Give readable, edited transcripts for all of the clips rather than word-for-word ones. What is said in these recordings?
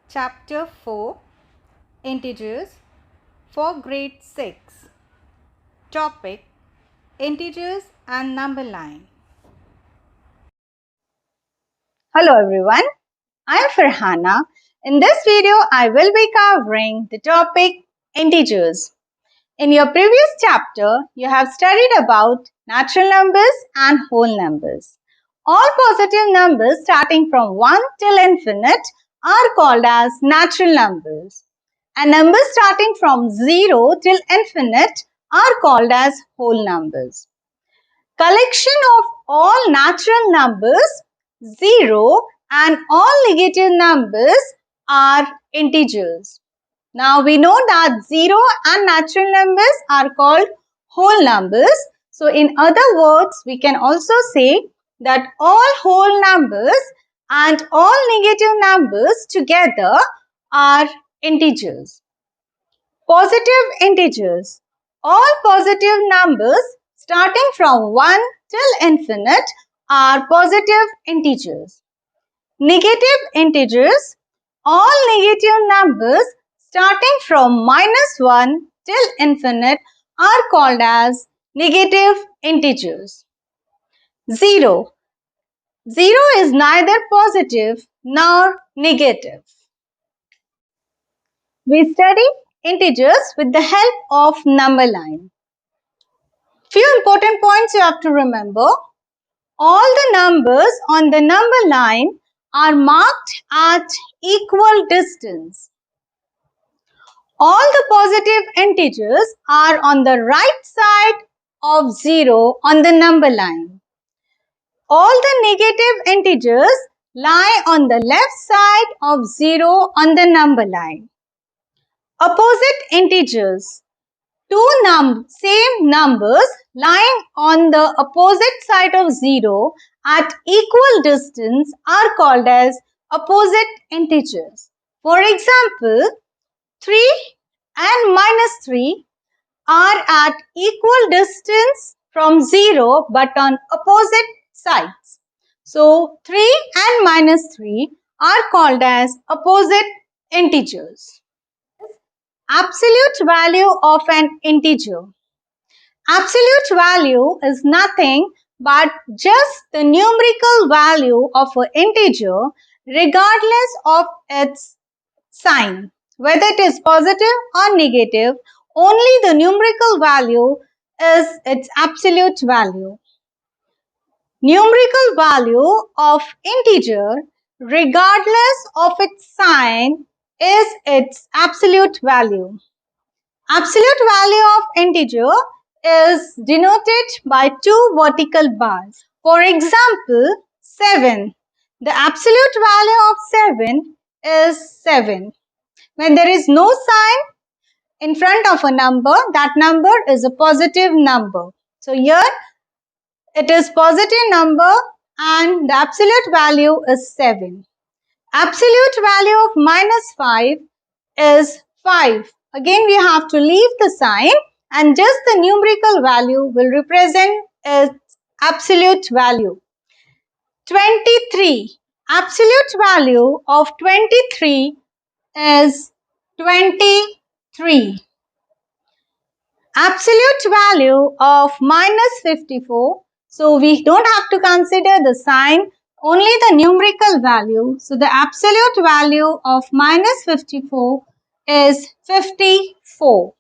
Chapter 4 Integers for Grade 6. Topic Integers and Number Line. Hello everyone, I am Farhana. In this video, I will be covering the topic integers. In your previous chapter, you have studied about natural numbers and whole numbers. All positive numbers starting from 1 till infinite are called as natural numbers. And numbers starting from 0 till infinite are called as whole numbers. Collection of all natural numbers, 0, and all negative numbers are integers. Now we know that 0 and natural numbers are called whole numbers. So in other words, we can also say that all whole numbers and all negative numbers together are integers. Positive integers. All positive numbers starting from 1 till infinite are positive integers. Negative integers. All negative numbers starting from -1 till infinite are called as negative integers. 0. 0 is neither positive nor negative. We study integers with the help of number line. Few important points you have to remember. All the numbers on the number line are marked at equal distance. All the positive integers are on the right side of 0 on the number line. All the negative integers lie on the left side of 0 on the number line. Opposite integers. Two same numbers lying on the opposite side of 0 at equal distance are called as opposite integers. For example, 3 and -3 are at equal distance from 0 but on opposite sides. So 3 and -3 are called as opposite integers. Absolute value of an integer. Absolute value is nothing but just the numerical value of an integer regardless of its sign. Whether it is positive or negative, only the numerical value is its absolute value. Numerical value of integer regardless of its sign is its absolute value. Absolute value of integer is denoted by two vertical bars. For example, 7. The absolute value of 7 is 7. When there is no sign in front of a number, that number is a positive number. So here it is positive number and the absolute value is 7. Absolute value of -5 is 5. Again, we have to leave the sign and just the numerical value will represent its absolute value. 23. Absolute value of 23 is 23. Absolute value of -54. So we don't have to consider the sign, only the numerical value. So the absolute value of -54 is 54.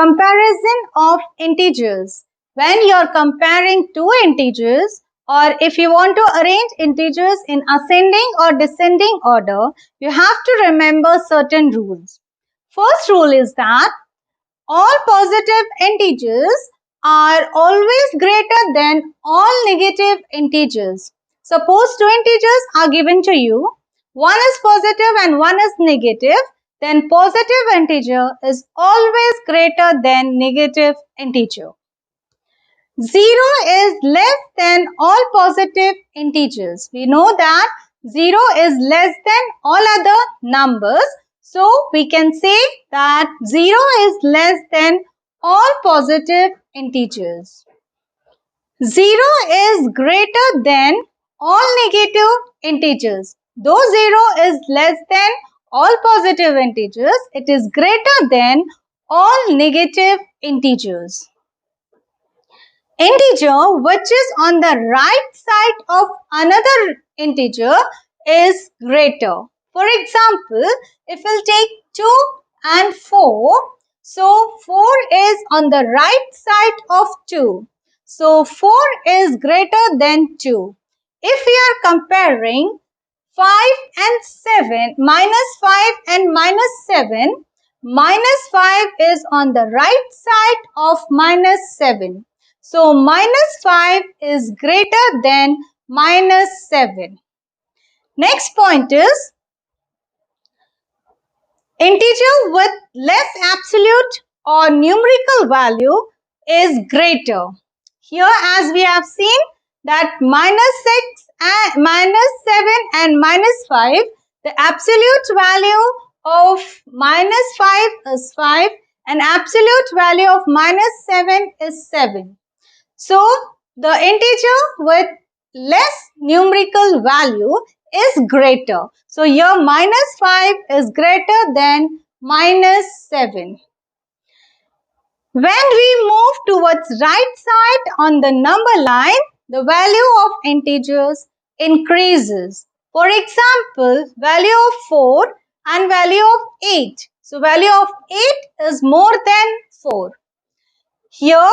Comparison of integers. When you are comparing two integers, or if you want to arrange integers in ascending or descending order, you have to remember certain rules. First rule is that all positive integers are always greater than all negative integers. Suppose two integers are given to you. One is positive and one is negative. Then positive integer is always greater than negative integer. 0 is less than all positive integers. We know that 0 is less than all other numbers. So we can say that 0 is less than all positive integers. 0 is greater than all negative integers. Though 0 is less than all positive integers, it is greater than all negative integers. Integer which is on the right side of another integer is greater. For example, if we'll take 2 and 4, so 4 is on the right side of 2. So 4 is greater than 2. If we are comparing 5 and 7, minus 5 and minus 7, minus 5 is on the right side of minus 7. So minus 5 is greater than minus 7. Next point is integer with less absolute or numerical value is greater. Here as we have seen that minus 6 and minus 7 and minus 5, the absolute value of minus 5 is 5 and absolute value of minus 7 is 7. So, the integer with less numerical value is greater. So, here minus 5 is greater than minus 7. When we move towards right side on the number line, the value of integers increases. For example, value of 4 and value of 8. So, value of 8 is more than 4. Here,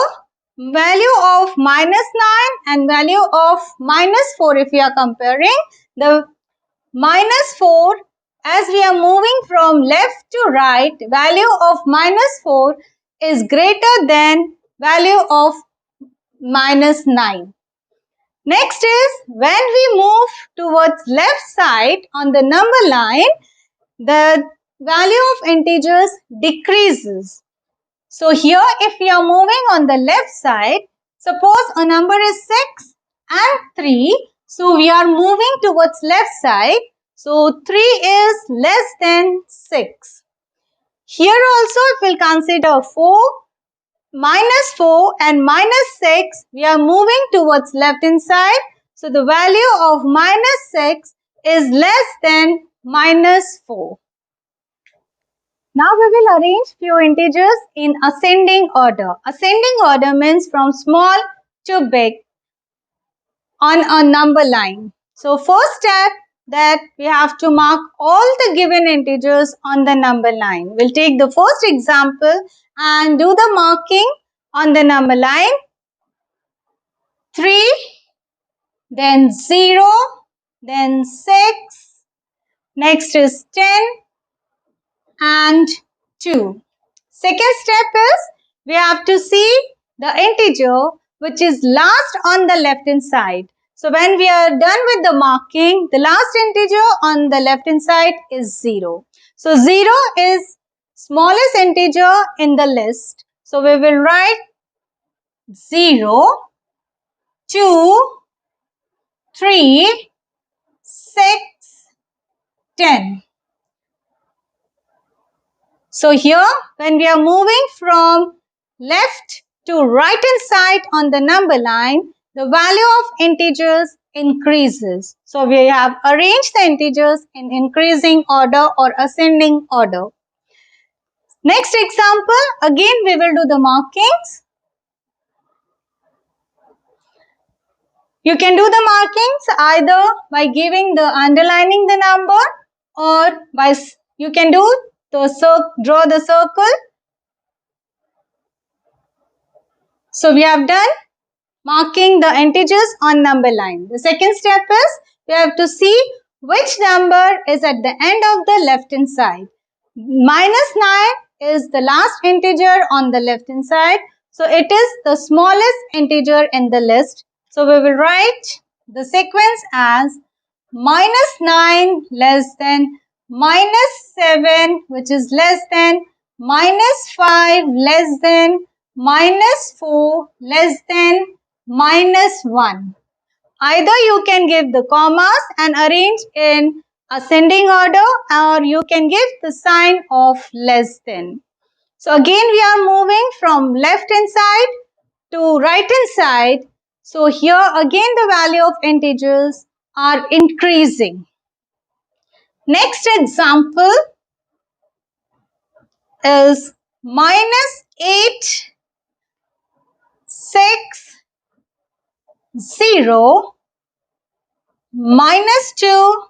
value of minus 9 and value of minus 4, if we are comparing, the minus 4, as we are moving from left to right, value of minus 4 is greater than value of minus 9. Next is, when we move towards left side on the number line, the value of integers decreases. So here if we are moving on the left side, suppose a number is 6 and 3. So we are moving towards left side. So 3 is less than 6. Here also if we will consider 4, minus 4 and minus 6, we are moving towards left hand side. So the value of minus 6 is less than minus 4. Now we will arrange few integers in ascending order. Ascending order means from small to big on a number line. So first step that we have to mark all the given integers on the number line. We'll take the first example and do the marking on the number line. 3, then 0, then 6, next is 10 and 2. Second step is we have to see the integer which is last on the left hand side. So when we are done with the marking, the last integer on the left hand side is 0. So 0 is smallest integer in the list. So we will write 0, 2, 3, 6, 10. So here when we are moving from left to right hand side on the number line, the value of integers increases. So we have arranged the integers in increasing order or ascending order. Next example, again we will do the markings. You can do the markings either by giving the underlining the number or by you can do the draw the circle. So we have done marking the integers on number line. The second step is we have to see which number is at the end of the left hand side. Minus 9 is the last integer on the left hand side. So it is the smallest integer in the list. So we will write the sequence as minus 9 less than minus 7 which is less than minus 5 less than minus 4 less than minus 1. Either you can give the commas and arrange in ascending order or you can give the sign of less than. So again we are moving from left hand side to right hand side. So here again the value of integers are increasing. Next example is -8, 6, 0, -2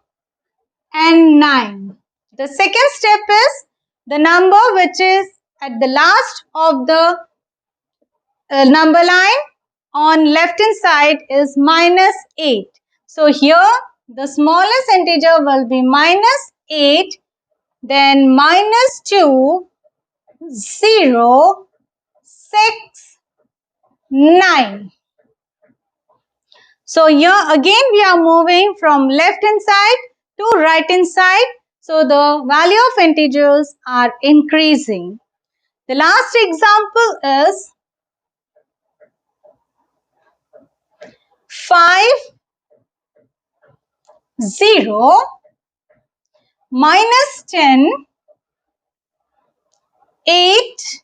and 9. The second step is the number which is at the last of the number line on left hand side is -8. So here the smallest integer will be -8, then -2, 0, 6, 9. So here again we are moving from left hand side to right hand side. So the value of integers are increasing. The last example is 5, 0, -10, 8,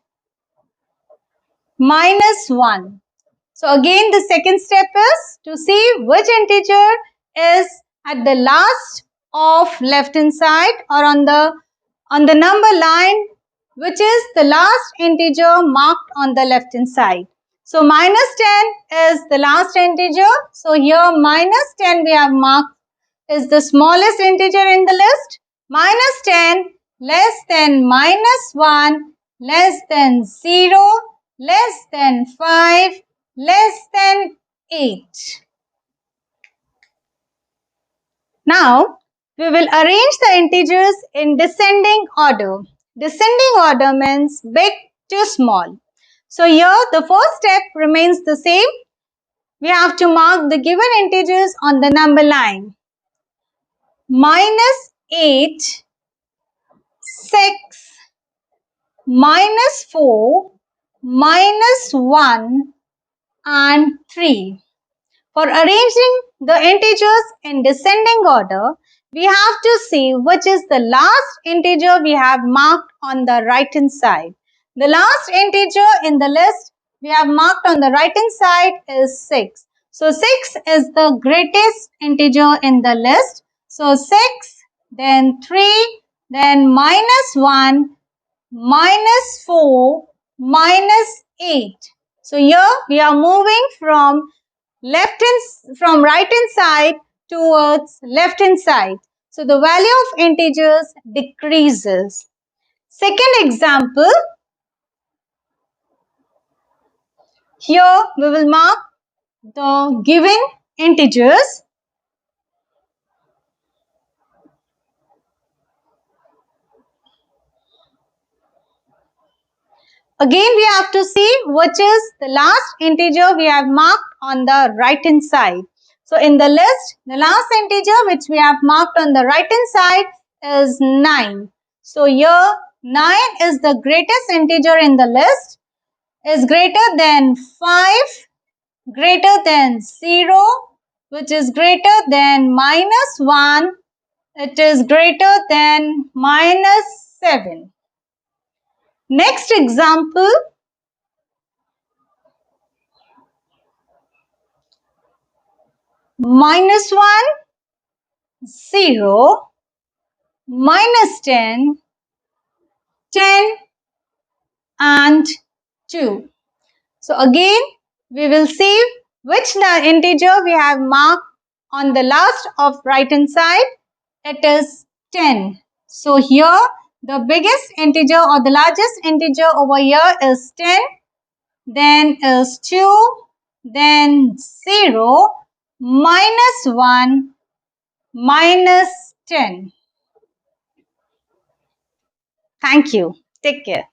-1. So again the second step is to see which integer is at the last of left hand side or on the number line which is the last integer marked on the left hand side. So -10 is the last integer. So here -10 we have marked is the smallest integer in the list. -10 less than -1 less than 0 less than 5 less than 8. Now we will arrange the integers in descending order. Descending order means big to small. So here the first step remains the same. We have to mark the given integers on the number line. -8, 6, -4, -1 and 3. For arranging the integers in descending order, we have to see which is the last integer we have marked on the right hand side. The last integer in the list we have marked on the right hand side is 6. So 6 is the greatest integer in the list. So 6, then 3, then -1, -4, -8. So here we are moving from right hand side towards left hand side. So the value of integers decreases. Second example, here we will mark the given integers. Again we have to see which is the last integer we have marked on the right hand side. So in the list, the last integer which we have marked on the right hand side is 9. So here 9 is the greatest integer in the list, is greater than 5, greater than 0, which is greater than -1, it is greater than -7. Next example, -1, 0, -10, 10 and 2. So again we will see which integer we have marked on the last of right hand side. It is 10. So here the biggest integer or the largest integer over here is 10, then is 2, then 0, -1, -10. Thank you. Take care.